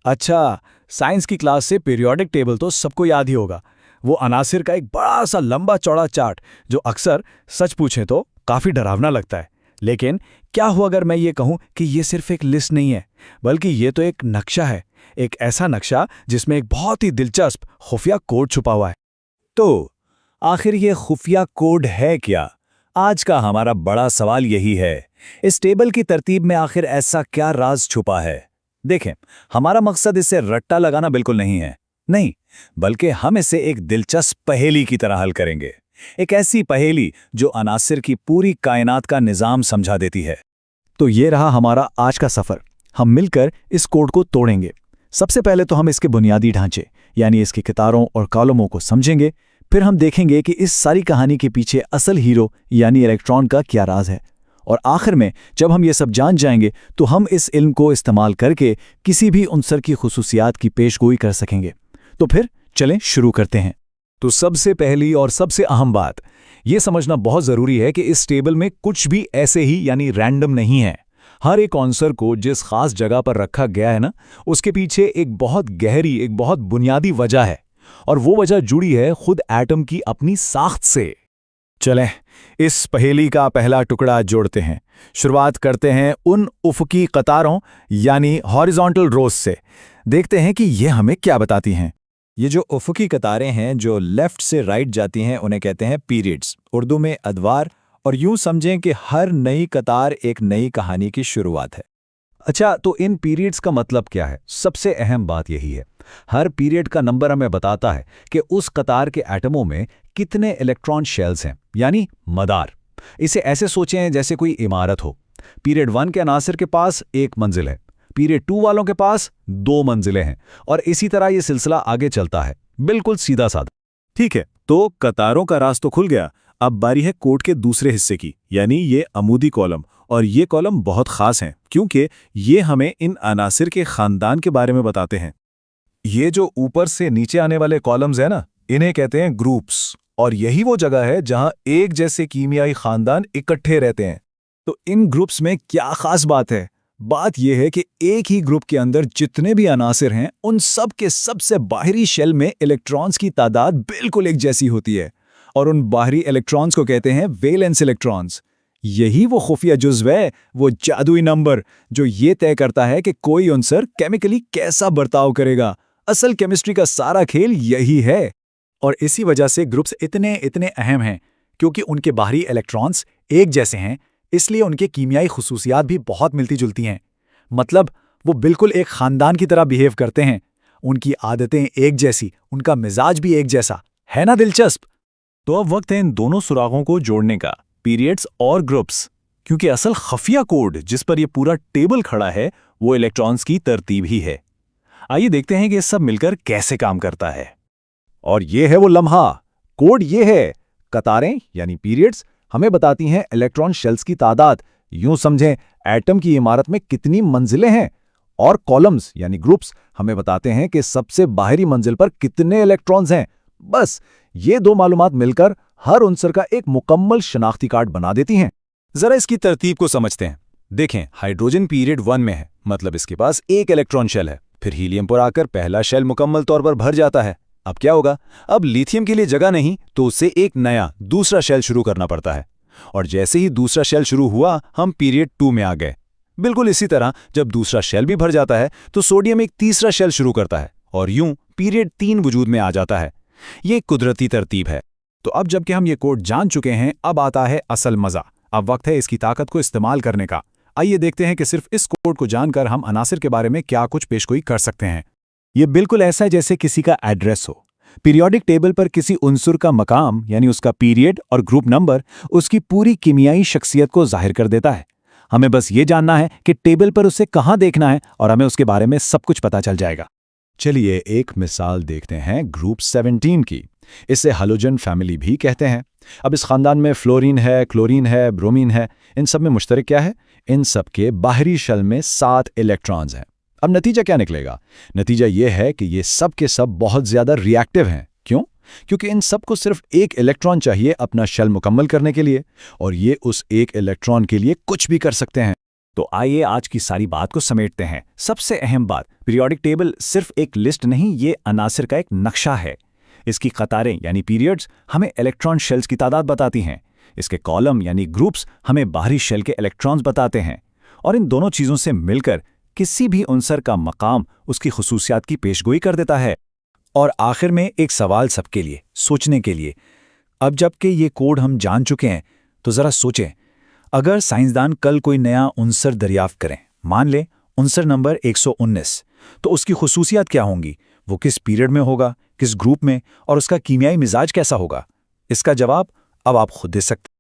अच्छा, साइंस की क्लास से पीरियोडिक टेबल तो सबको याद ही होगा। वो अनासिर का एक बड़ा सा लंबा चौड़ा चार्ट जो अक्सर सच पूछें तो काफी डरावना लगता है। लेकिन क्या हुआ अगर मैं ये कहूं कि ये सिर्फ एक लिस्ट नहीं है, बल्कि ये तो एक नक्शा है। एक ऐसा नक्शा जिसमें एक बहुत ही दिलचस्प खुफिया कोड छुपा हुआ है। तो आखिर ये खुफिया कोड है क्या? आज का हमारा बड़ा सवाल यही है। इस टेबल की तरतीब में आखिर ऐसा क्या राज छुपा है? देखें, हमारा मकसद इसे रट्टा लगाना बिल्कुल नहीं है, नहीं, बल्कि हम इसे एक दिलचस्प पहेली की तरह हल करेंगे। एक ऐसी पहेली जो अनासिर की पूरी कायनात का निजाम समझा देती है। तो ये रहा हमारा आज का सफर। हम मिलकर इस कोड को तोड़ेंगे। सबसे पहले तो हम इसके बुनियादी ढांचे यानी इसकी कितारों और कॉलमों को समझेंगे। फिर हम देखेंगे कि इस सारी कहानी के पीछे असल हीरो यानी इलेक्ट्रॉन का क्या राज है। और आखिर में जब हम ये सब जान जाएंगे तो हम इस इल्म को इस्तेमाल करके किसी भी उनसर की खुसूसियात की पेशगोई कर सकेंगे। तो फिर चलें शुरू करते हैं। तो सबसे पहली और सबसे अहम बात ये समझना बहुत ज़रूरी है कि इस टेबल में कुछ भी ऐसे ही यानी रैंडम नहीं है। हर एक आंसर को जिस खास जगह पर रखा गया है ना, उसके पीछे एक बहुत गहरी, एक बहुत बुनियादी वजह है। और वो वजह जुड़ी है खुद एटम की अपनी साख्त से। चलें इस पहेली का पहला टुकड़ा जोड़ते हैं। शुरुआत करते हैं उन उफ़क़ी कतारों यानी हॉरिजॉन्टल रोज से। देखते हैं कि ये हमें क्या बताती हैं। ये जो उफ़क़ी कतारें हैं जो लेफ्ट से राइट जाती हैं उन्हें कहते हैं पीरियड्स, उर्दू में अदवार। और यूं समझें कि हर नई कतार एक नई कहानी की शुरुआत है। अच्छा, तो इन पीरियड्स का मतलब क्या है? सबसे अहम बात यही है, हर पीरियड का नंबर हमें बताता है कि उस कतार के एटमों में कितने इलेक्ट्रॉन शेल्स हैं, यानी मदार। इसे ऐसे सोचें जैसे कोई इमारत हो। पीरियड 1 के अनासिर के पास एक मंजिल है, पीरियड 2 वालों के पास 2 मंजिलें हैं, और इसी तरह ये सिलसिला आगे चलता है, बिल्कुल सीधा साधा। ठीक है, तो कतारों का राज तो खुल गया। अब बारी है कोड के दूसरे हिस्से की, यानी ये अमूदी कॉलम। और ये कॉलम बहुत खास हैं क्योंकि ये हमें इन अनासिर के खानदान के बारे में बताते हैं। ये जो ऊपर से नीचे आने वाले कॉलम्स हैं ना, इन्हें कहते हैं ग्रुप्स। और यही वो जगह है जहां एक जैसे कीमियाई खानदान इकट्ठे रहते हैं। तो इन ग्रुप्स में क्या खास बात है? बात यह है कि एक ही ग्रुप के अंदर जितने भी अनासिर हैं, उन सब के सबसे बाहरी शेल में इलेक्ट्रॉन्स की तादाद बिल्कुल एक जैसी होती है। और उन बाहरी इलेक्ट्रॉन्स को कहते हैं वैलेंस इलेक्ट्रॉन्स। यही वो खुफिया जुज़्व है, वो जादुई नंबर जो ये तय करता है कि कोई उनसर केमिकली कैसा बर्ताव करेगा। असल केमिस्ट्री का सारा खेल यही है। और इसी वजह से ग्रुप्स इतने इतने अहम हैं, क्योंकि उनके बाहरी इलेक्ट्रॉन्स एक जैसे हैं, इसलिए उनके कीमियाई खुसूसियात भी बहुत मिलती जुलती हैं। मतलब वो बिल्कुल एक खानदान की तरह बिहेव करते हैं। उनकी आदतें एक जैसी, उनका मिजाज भी एक जैसा है ना। दिलचस्प। तो अब वक्त है इन दोनों सुरागों को जोड़ने का, पीरियड्स और ग्रुप्स, क्योंकि असल खफिया कोड जिस पर यह पूरा टेबल खड़ा है वो इलेक्ट्रॉन्स की तरतीब ही है। आइए देखते हैं कि सब मिलकर कैसे काम करता है। और ये है वो लम्हा। कोड ये है, कतारें यानी पीरियड्स हमें बताती हैं इलेक्ट्रॉन शेल्स की तादाद, यूं समझें एटम की इमारत में कितनी मंजिलें हैं। और कॉलम्स यानी ग्रुप्स हमें बताते हैं कि सबसे बाहरी मंजिल पर कितने इलेक्ट्रॉन्स हैं। बस ये दो मालूमात मिलकर हर उनसर का एक मुकम्मल शनाख्ती कार्ड बना देती हैं। जरा इसकी तरतीब को समझते हैं। देखें, हाइड्रोजन पीरियड 1 में है, मतलब इसके पास एक इलेक्ट्रॉन शेल है। फिर हीलियम पर आकर पहला शेल मुकम्मल तौर पर भर जाता है। अब क्या होगा? अब लिथियम के लिए जगह नहीं, तो उससे एक नया दूसरा शेल शुरू करना पड़ता है। और जैसे ही दूसरा शेल शुरू हुआ, हम पीरियड 2 में आ गए। बिल्कुल इसी तरह जब दूसरा शेल भी भर जाता है तो सोडियम एक तीसरा शेल शुरू करता है, और यूं पीरियड 3 वजूद में आ जाता है। ये कुदरती तरतीब है। तो अब जबकि हम ये कोड जान चुके हैं, अब आता है असल मजा। अब वक्त है इसकी ताकत को इस्तेमाल करने का। आइए देखते हैं कि सिर्फ इस कोड को जानकर हम अनासिर के बारे में क्या कुछ पेशगोई कर सकते हैं। ये बिल्कुल ऐसा है जैसे किसी का एड्रेस हो। पीरियोडिक टेबल पर किसी उनसुर का मकाम यानी उसका पीरियड और ग्रुप नंबर उसकी पूरी कीमियाई शख्सियत को जाहिर कर देता है। हमें बस ये जानना है कि टेबल पर उसे कहाँ देखना है और हमें उसके बारे में सब कुछ पता चल जाएगा। चलिए एक मिसाल देखते हैं ग्रुप 17 की। इसे हैलोजन फैमिली भी कहते हैं। अब इस खानदान में फ्लोरीन है, क्लोरीन है, ब्रोमीन है। इन सब में मुश्तरक क्या है? इन सब के बाहरी शेल में 7 इलेक्ट्रॉन्स हैं। अब नतीजा क्या निकलेगा? नतीजा यह है कि ये सब के सब बहुत ज्यादा रिएक्टिव हैं। क्यों? क्योंकि इन सब को सिर्फ एक इलेक्ट्रॉन चाहिए अपना शेल मुकम्मल करने के लिए, और ये उस एक इलेक्ट्रॉन के लिए कुछ भी कर सकते हैं। तो आइए आज की सारी बात को समेटते हैं। सबसे अहम बात, पीरियोडिक टेबल सिर्फ एक लिस्ट नहीं, ये अनासिर का एक नक्शा है। इसकी कतारें यानी पीरियड्स हमें इलेक्ट्रॉन शेल्स की तादाद बताती हैं। इसके कॉलम यानी ग्रुप्स हमें बाहरी शेल के इलेक्ट्रॉन्स बताते हैं। और इन दोनों चीज़ों से मिलकर किसी भी उनसर का मकाम उसकी खुसूसियात की पेशगोई कर देता है। और आखिर में एक सवाल सबके लिए सोचने के लिए, अब जबकि ये कोड हम जान चुके हैं तो ज़रा सोचें, अगर साइंसदान कल कोई नया उनसर दरियाफ्त करें, मान लें उनसर नंबर 119, तो उसकी खुसूसियात क्या होंगी? वो किस पीरियड में होगा, किस ग्रुप में, और उसका कीमियाई मिजाज कैसा होगा? इसका जवाब अब आप खुद दे सकते हैं।